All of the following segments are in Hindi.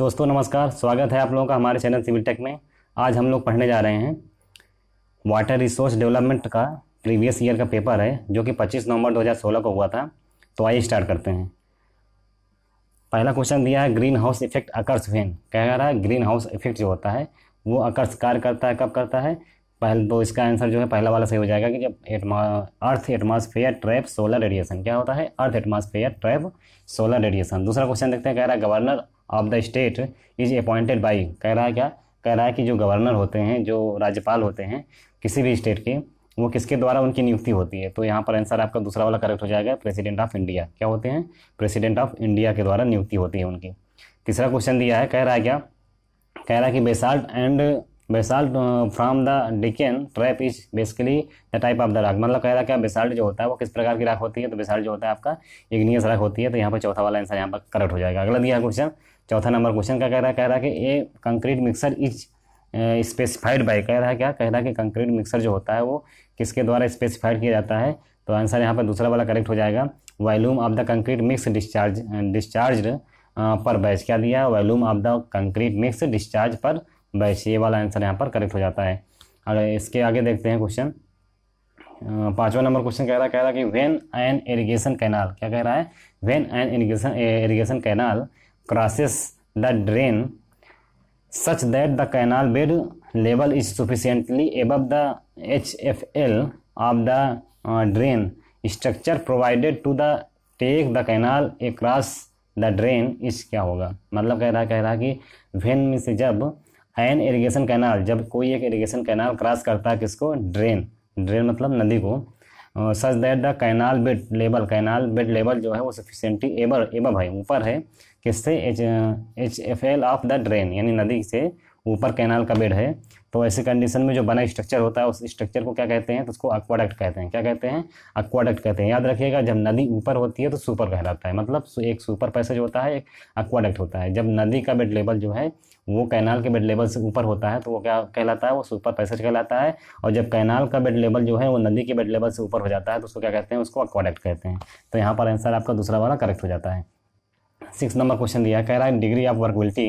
दोस्तों नमस्कार, स्वागत है आप लोगों का हमारे चैनल सिविल टेक में। आज हम लोग पढ़ने जा रहे हैं वाटर रिसोर्स डेवलपमेंट का प्रीवियस ईयर का पेपर है जो कि 25 नवंबर 2016 को हुआ था। तो आइए स्टार्ट करते हैं। पहला क्वेश्चन दिया है green house effect occurs when. कह रहा है ग्रीन हाउस इफेक्ट जो होता है वो अकर्स कार्य करता है, कब करता है। पहले तो इसका आंसर जो है पहला वाला सही हो जाएगा कि जब earth atmosphere trap solar radiation. क्या होता है? Earth atmosphere trap solar radiation. दूसरा क्वेश्चन देखते हैं। कह रहा है governor of the state is appointed by. कह रहा है क्या? कह रहा है कि जो गवर्नर होते हैं, जो राज्यपाल होते हैं किसी भी स्टेट के, वो किसके द्वारा उनकी नियुक्ति होती है। तो यहाँ पर आंसर आपका दूसरा वाला करेक्ट हो जाएगा, प्रेसिडेंट ऑफ इंडिया। क्या होते हैं? प्रेसिडेंट ऑफ इंडिया के द्वारा नियुक्ति होती है उनकी। तीसरा क्वेश्चन दिया है। कह रहा है क्या? कह रहा है कि basalt from the Deccan trap is basically the type of the rock. मतलब कह रहा है क्या बेसाल्ट जो होता है वो किस प्रकार की राख होती है। तो बेसाल्ट जो होता है आपका इग्नियस रॉक होती है। तो यहाँ पर चौथा वाला आंसर यहाँ पर करेक्ट हो जाएगा। अगला दिया है क्वेश्चन, चौथा नंबर क्वेश्चन का। कह रहा है कि a concrete mixer is specified by. कह रहा है क्या? कह रहा है कि कंक्रीट मिक्सर जो होता है वो किसके द्वारा स्पेसिफाइड किया जाता है। तो आंसर यहाँ पर दूसरा वाला करेक्ट हो जाएगा, volume of the concrete mix discharge पर बैच। क्या दिया है? Volume of the concrete mix discharge पर बैच। ये वाला आंसर यहाँ पर करेक्ट हो जाता है। और इसके आगे देखते हैं क्वेश्चन, पांचवा नंबर क्वेश्चन। कह रहा है कि व्हेन एन इरिगेशन कैनाल। क्या कह रहा है? When an irrigation canal crosses the drain such that the canal bed level is sufficiently above the HFL of the drain structure provided to the take the canal across the drain is क्या होगा? मतलब कह रहा है कि व्हेन में से जब एन इरिगेशन कैनाल, जब कोई एक इरिगेशन कैनाल क्रॉस करता है किसको? ड्रेन मतलब नदी को। Such that the canal bed level जो है वो सफिशिएंटली एबव है, ऊपर है किससे? HFL ऑफ द ड्रेन, यानी नदी से ऊपर कैनाल का बेड है। तो ऐसी कंडीशन में जो बना स्ट्रक्चर होता है उस स्ट्रक्चर को क्या कहते हैं? तो उसको एक्वाडक्ट कहते हैं। क्या कहते हैं? एक्वाडक्ट कहते हैं। याद रखिएगा, जब नदी ऊपर होती है तो सुपर कहलाता है। मतलब एक सुपर पैसेज होता है, एक एक्वाडक्ट होता है। जब नदी का बेड लेवल जो है वो कैनाल के बेड लेवल से ऊपर होता है तो वो क्या कहलाता है? वो सुपर पैसेज कहलाता है। और जब कैनाल का बेड लेवल जो है वो नदी के बेड लेवल से ऊपर हो जाता है तो उसको क्या कहते हैं? उसको एक्वाडक्ट कहते हैं। तो यहाँ पर आंसर आपका दूसरा वाला करेक्ट हो जाता है। 6 नंबर क्वेश्चन दिया। कह रहा है degree of workability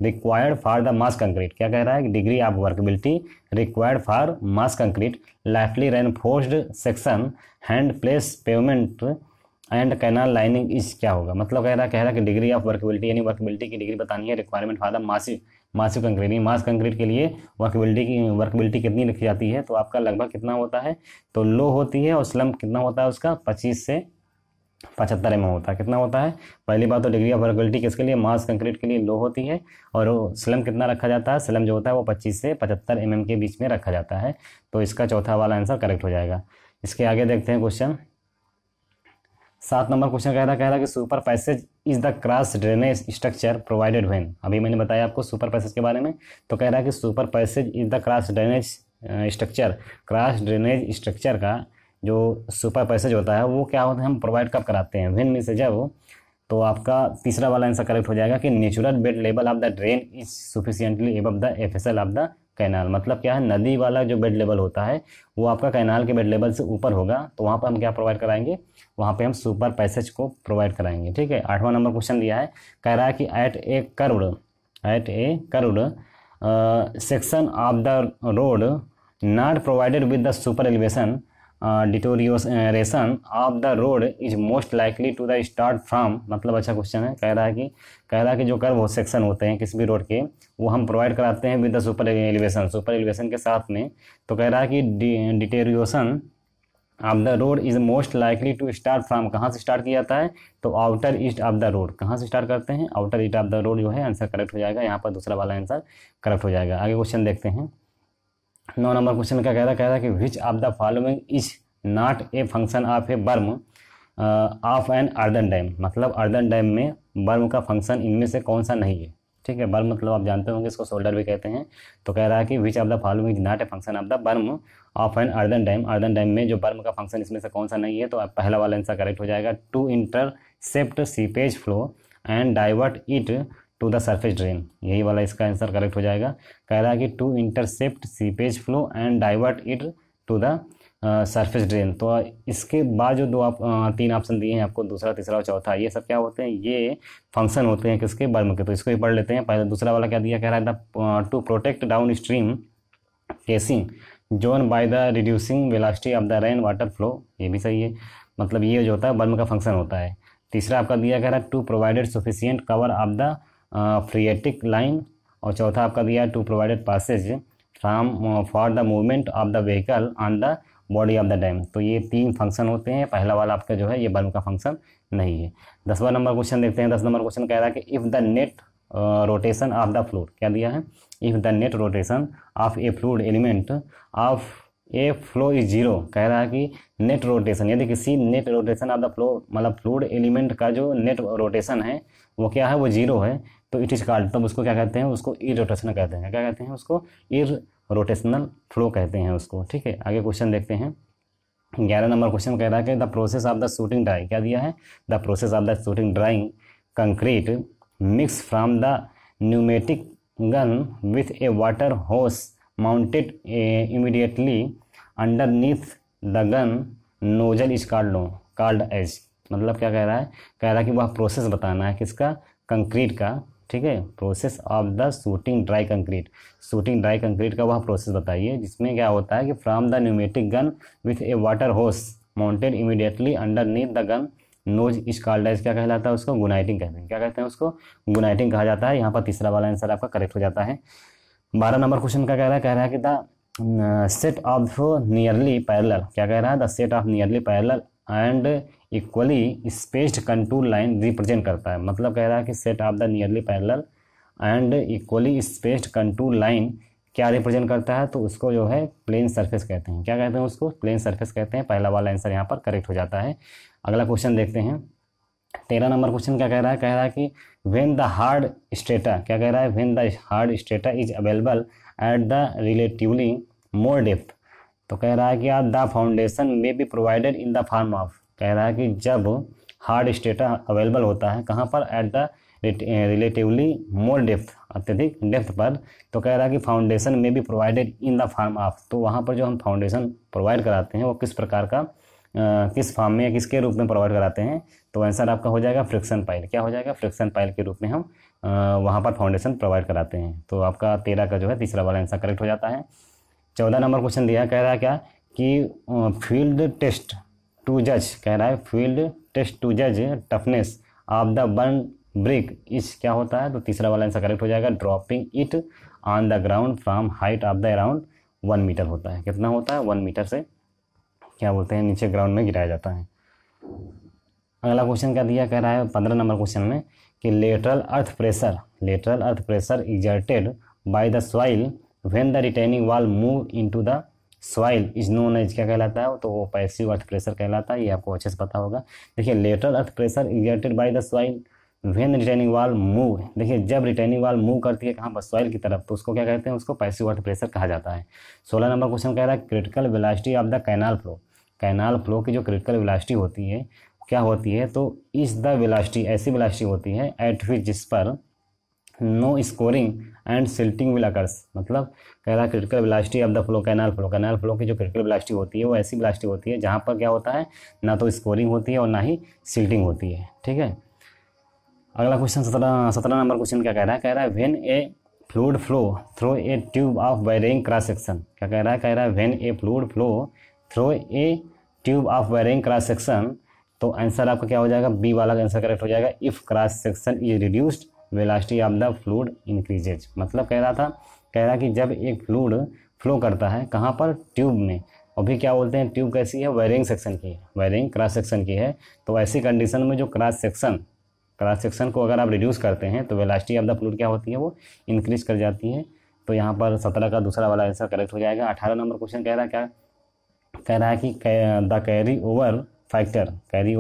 required for the mass concrete. क्या कह रहा है? Degree of workability required for mass concrete lightly reinforced section hand place pavement and canal lining is क्या होगा? मतलब कह रहा है कि डिग्री ऑफ वर्कबिलिटी यानी वर्कबिलिटी की डिग्री बतानी है, requirement for the massive concrete. Mass concrete के लिए वर्कबिलिटी कितनी लिखी जाती है? तो आपका लगभग कितना होता है? तो लो होती है और स्लम कितना होता है उसका? 25 से 75 mm होता है। कितना होता है? पहली बात तो डिग्री ऑफ वर्कबिलिटी किसके लिए? मास कंक्रीट के लिए लो होती है। और स्लम कितना रखा जाता है? स्लम जो होता है वो 25 से 75 mm के बीच में रखा जाता है। तो इसका चौथा वाला आंसर करेक्ट हो जाएगा। इसके आगे देखते हैं क्वेश्चन, 7 नंबर क्वेश्चन। कह रहा है कि super passage is the cross drainage structure provided when. अभी मैंने बताया आपको सुपर पैसेज के बारे में। तो कह रहा है कि super passage is the cross drainage structure का जो सुपर पैसेज होता है वो क्या होता है? हम प्रोवाइड कब कराते हैं? व्हेन में से जब। तो आपका तीसरा वाला आंसर करेक्ट हो जाएगा कि natural bed level of the drain is sufficiently above the FSL of the canal. मतलब क्या है? नदी वाला जो बेड लेवल होता है वो आपका कैनाल के बेड लेवल से ऊपर होगा। तो वहाँ पर हम क्या प्रोवाइड कराएंगे? वहाँ पे हम सुपर पैसेज को प्रोवाइड कराएंगे। ठीक है। 8वां नंबर क्वेश्चन दिया है। कह रहा है कि at a curved section of the road not provided with the super elevation deterioration of the road is most likely to the start from. मतलब अच्छा क्वेश्चन है। कह रहा है कि जो कर्व सेक्शन होते हैं किसी भी रोड के वो हम प्रोवाइड कराते हैं विद द सुपर एलिवेशन के साथ में। तो कह रहा है कि deterioration of the road is most likely to start from. कहाँ से स्टार्ट किया जाता है? तो outer east of the road. कहाँ से स्टार्ट करते हैं? Outer east of the road जो है आंसर करेक्ट हो जाएगा। यहाँ पर दूसरा वाला आंसर करेक्ट हो जाएगा। आगे क्वेश्चन देखते हैं। 9 नंबर क्वेश्चन का कह रहा है कि which of the following is not a function of a berm of an earthen dam. मतलब अर्दन डैम में बर्म का फंक्शन इनमें से कौन सा नहीं है? ठीक है। बर्म मतलब आप जानते होंगे इसको शोल्डर भी कहते हैं। तो कह रहा है कि which of the following is not a function of the berm of an earthen dam. Earthen dam में जो बर्म का फंक्शन इसमें से कौन सा नहीं है? तो पहला वाला आंसर करेक्ट हो जाएगा, to intercept seepage flow and divert it to the surface drain. यही वाला इसका आंसर करेक्ट हो जाएगा। कह रहा है कि to intercept seepage flow and divert it to the surface drain. तो इसके बाद जो तीन ऑप्शन दिए हैं आपको, दूसरा, तीसरा और चौथा, ये सब क्या होते हैं, ये फंक्शन होते हैं किसके, बर्म के। तो इसको ही पढ़ लेते हैं। पहले दूसरा वाला क्या दिया, कह रहा है to protect downstream casing zone by the reducing velocity of the rain water flow, ये भी सही है, मतलब ये जो होता है बर्म का फंक्शन होता है। तीसरा आपका दिया कह रहा है to provided sufficient cover of the phreatic line, और चौथा आपका दिया to provided passage from for the movement of the vehicle on the body of the dam. तो ये तीन फंक्शन होते हैं। पहला वाला आपका जो है ये बर्म का फंक्शन नहीं है। 10वां नंबर क्वेश्चन देखते हैं। 10 नंबर क्वेश्चन कह रहा है कि if the net rotation of the fluid, क्या दिया है, if the net rotation of A fluid element of A flow is zero. कह रहा है कि नेट रोटेशन, यदि किसी net rotation of the flow, मतलब फ्लूइड एलिमेंट का जो नेट रोटेशन है वो क्या है, वो जीरो है, तो इट इज कॉल्ड, तब उसको क्या कहते हैं, उसको इरोटेशनल कहते हैं। क्या कहते हैं उसको, इरोटेशनल फ्लो कहते हैं उसको। ठीक है, आगे क्वेश्चन देखते हैं। 11 नंबर क्वेश्चन कह रहा है कि the process of the shooting dry, क्या दिया है, the process of the shooting drying concrete mix from the pneumatic gun with a water hose mounted immediately underneath the gun nozzle is called as. मतलब क्या कह रहा है, कह रहा है कि वह प्रोसेस बताना है किसका, कंक्रीट का। ठीक है, process of the shooting dry concrete, shooting dry concrete का वह प्रोसेस बताइए जिसमें क्या होता है कि from the pneumatic gun with a water hose mounted immediately underneath the gun nose is called as, क्या कहलाता है उसको, गुनाइटिंग कहते हैं। क्या कहते हैं उसको, गुनाइटिंग कहा जाता है। यहाँ पर तीसरा वाला आंसर आपका करेक्ट हो जाता है। 12 नंबर क्वेश्चन का कह रहा है कि the set of nearly parallel, क्या कह रहा है, the set of nearly parallel and equally spaced contour line represent करता है। मतलब कह रहा है कि set of the nearly parallel and equally spaced contour line क्या रिप्रेजेंट करता है, तो उसको जो है प्लेन सरफेस कहते हैं। क्या कहते हैं उसको, प्लेन सरफेस कहते हैं। पहला वाला आंसर यहाँ पर करेक्ट हो जाता है। अगला क्वेश्चन देखते हैं। 13 नंबर क्वेश्चन क्या कह रहा है, कह रहा है कि व्हेन द हार्ड स्ट्रेटा, क्या कह रहा है, when the hard strata is available at the relatively more depth. तो कह रहा है कि द फाउंडेशन में be provided in the form of, कह रहा है कि जब हार्ड स्ट्रेटा अवेलेबल होता है कहाँ पर, at the relatively more depth, अत्यधिक डेप्थ पर, तो कह रहा है कि फाउंडेशन में be provided in the form of. तो वहाँ पर जो हम फाउंडेशन प्रोवाइड कराते हैं वो किस प्रकार का, किस फॉर्म में, किसके रूप में प्रोवाइड कराते हैं, तो आंसर आपका हो जाएगा फ्रिक्शन पाइल। क्या हो जाएगा, फ्रिक्शन पाइल के रूप में हम वहाँ पर फाउंडेशन प्रोवाइड कराते हैं। तो आपका 13 का जो है तीसरा वाला आंसर करेक्ट हो जाता है। 14 नंबर क्वेश्चन दिया, कह रहा है क्या कि फील्ड टेस्ट टू जज, कह रहा है फील्ड टेस्ट टू जज toughness of the burn brick इस क्या होता है, तो तीसरा वाला आंसर करेक्ट हो जाएगा dropping it on the ground from height of the around 1 metre होता है। कितना होता है, 1 मीटर से क्या बोलते हैं, नीचे ग्राउंड में गिराया जाता है। अगला क्वेश्चन क्या दिया, कह रहा है 15 नंबर क्वेश्चन में कि lateral earth pressure exerted by the soil when the retaining wall move into the soil is known as, क्या कहलाता है, तो वो पैसिव अर्थ प्रेशर कहलाता है। ये आपको अच्छे से पता होगा। देखिए lateral earth pressure exerted by the soil when retaining wall move, देखिए जब रिटेनिंग वॉल मूव करती है कहाँ पर, सॉइल की तरफ, तो उसको क्या कहते हैं, उसको पैसिव अर्थ प्रेशर कहा जाता है। 16 नंबर क्वेश्चन कह रहा है critical velocity of the canal flow, canal flow की जो क्रिटिकल वेलोसिटी होती है क्या होती है, तो इस द वेलोसिटी, ऐसी वेलोसिटी होती है एट विच जिस पर no scouring and silting will occurs. मतलब कह रहा है critical velocity of the flow, canal flow की जो क्रिटिकल वेलोसिटी होती है वो ऐसी वेलोसिटी होती है जहाँ पर क्या होता है, ना तो स्कोरिंग होती है और ना ही सिल्टिंग होती है। ठीक है, अगला क्वेश्चन 17 नंबर क्वेश्चन क्या कह रहा है when a fluid flow through a tube of varying cross section, क्या कह रहा है when a fluid flow through a tube of varying cross section, तो आंसर आपका क्या हो जाएगा, बी वाला आंसर करेक्ट हो जाएगा। If cross section is reduced velocity of the fluid increases. मतलब कह रहा कि जब एक फ्लूइड फ्लो करता है कहाँ पर, ट्यूब में, और भी क्या बोलते हैं, ट्यूब कैसी है, वेरिंग सेक्शन की है, वेरिंग क्रॉस सेक्शन की है। तो ऐसी कंडीशन में जो क्रॉस सेक्शन को अगर आप रिड्यूस करते हैं तो वेलोसिटी ऑफ द फ्लूइड क्या होती है, वो इंक्रीज कर जाती है। तो यहाँ पर 17 का दूसरा वाला आंसर करेक्ट हो जाएगा। 18 नंबर क्वेश्चन कह रहा है कि द कैरी ओवर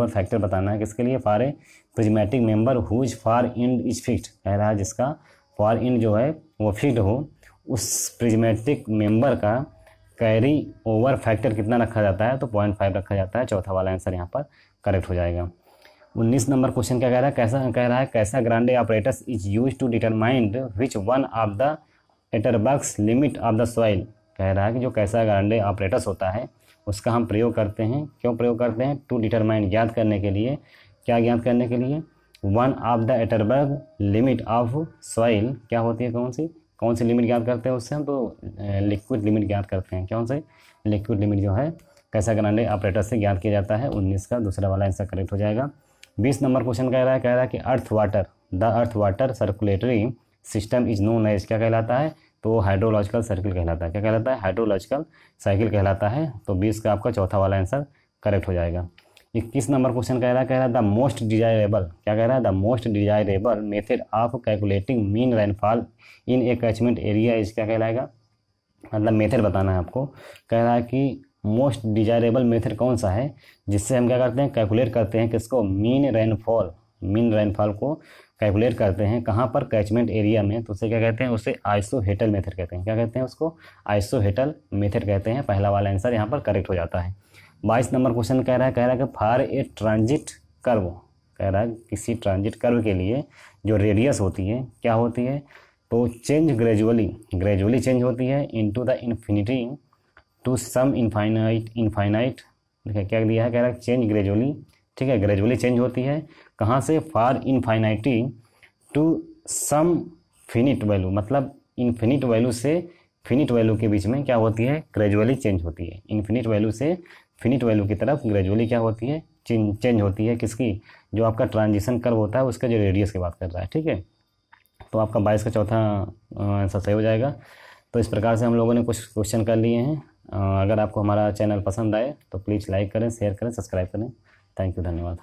फैक्टर बताना है किसके लिए, for a prismatic member whose far end is fixed, कह रहा है जिसका फार एंड जो है वो फिक्स्ड हो, उस प्रिज्मेटिक मेंबर का कैरी ओवर फैक्टर कितना रखा जाता है, तो 0.5 रखा जाता है। चौथा वाला आंसर यहाँ पर करेक्ट हो जाएगा। 19 नंबर क्वेश्चन क्या कह रहा है Casagrande apparatus is use to determine which one of the Atterberg's limit of the soil, कह रहा है कि जो कैसा ग्रांडे ऑपरेटस होता है उसका हम प्रयोग करते हैं। क्यों प्रयोग करते हैं? टू डिटरमाइन, ज्ञात करने के लिए। क्या ज्ञात करने के लिए? One of the Atterberg limit of soil, क्या होती है, कौन सी लिमिट ज्ञात करते हैं उससे हम? तो लिक्विड लिमिट ज्ञात करते हैं। कौन से? लिक्विड लिमिट जो है कैसाग्रांडे ऑपरेटर से ज्ञात किया जाता है। 19 का दूसरा वाला आंसर करेक्ट हो जाएगा। 20 नंबर क्वेश्चन कह रहा है कि the earth water circulatory system is known as, क्या कहलाता है? तो हाइड्रोलॉजिकल सर्किल कहलाता है। क्या कहलाता है? हाइड्रोलॉजिकल साइकिल कहलाता है। तो 20 का आपका चौथा वाला आंसर करेक्ट हो जाएगा। 21 नंबर क्वेश्चन कह रहा है द मोस्ट डिजायरेबल, क्या कह रहा है? The most desirable method of calculating mean rainfall in A catchment area is, क्या कहलाएगा? मतलब मेथड बताना है आपको। कह रहा है कि मोस्ट डिजायरेबल मेथड कौन सा है जिससे हम क्या करते हैं? कैलकुलेट करते हैं किसको? मीन रेनफॉल को कैलकुलेट करते हैं कहाँ पर? कैचमेंट एरिया में। तो उसे क्या कहते हैं? उसे आइसोहेटल मेथड कहते हैं। क्या कहते हैं उसको? आइसोहेटल मेथड कहते हैं। पहला वाला आंसर यहाँ पर करेक्ट हो जाता है। 22 नंबर क्वेश्चन कह रहा है कि फॉर ए ट्रांजिट कर्व, कह रहा है किसी ट्रांजिट कर्व के लिए जो रेडियस होती है क्या होती है? तो चेंज ग्रेजुअली चेंज होती है into the infinity to some infinite. देखिए क्या दिया है, कह रहा है चेंज ग्रेजुअली, ठीक है, ग्रेजुअली चेंज होती है कहाँ से? For infinity to some finite value, मतलब इन्फिनिट वैल्यू से फिनिट वैल्यू के बीच में क्या होती है? ग्रेजुअली चेंज होती है। इन्फिनिट वैल्यू से फिनिट वैल्यू की तरफ ग्रेजुअली क्या होती है? चेंज होती है। किसकी? जो आपका ट्रांजिशन कर्व होता है उसका जो रेडियस की बात कर रहा है, ठीक है। तो आपका 22 का चौथा आंसर सही हो जाएगा। तो इस प्रकार से हम लोगों ने कुछ क्वेश्चन कर लिए हैं। अगर आपको हमारा चैनल पसंद आए तो प्लीज़ लाइक करें, शेयर करें, सब्सक्राइब करें। थैंक यू, धन्यवाद।